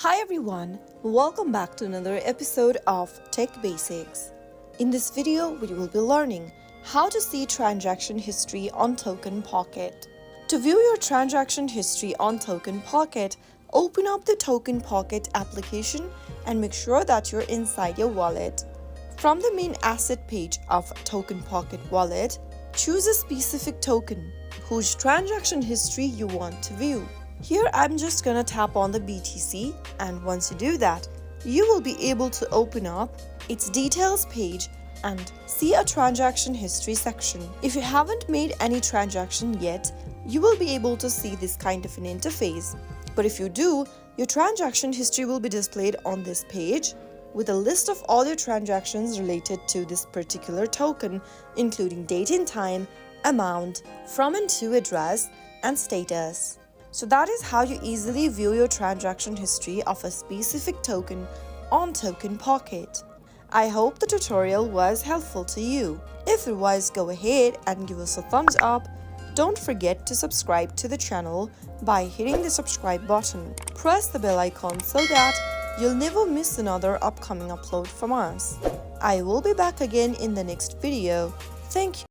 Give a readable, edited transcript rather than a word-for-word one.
Hi everyone, welcome back to another episode of Tech Basics. In this video, we will be learning how to see transaction history on TokenPocket. To view your transaction history on TokenPocket, open up the TokenPocket application and make sure that you're inside your wallet. From the main asset page of TokenPocket wallet, choose a specific token whose transaction history you want to view. Here I'm just gonna tap on the BTC, and once you do that, you will be able to open up its details page and see a transaction history section. If you haven't made any transaction yet, you will be able to see this kind of an interface. But if you do, your transaction history will be displayed on this page with a list of all your transactions related to this particular token, including date and time, amount, from and to address, and status. So that is how you easily view your transaction history of a specific token on TokenPocket. I hope the tutorial was helpful to you. If it was, go ahead and give us a thumbs up. Don't forget to subscribe to the channel by hitting the subscribe button. Press the bell icon so that you'll never miss another upcoming upload from us. I will be back again in the next video. Thank you.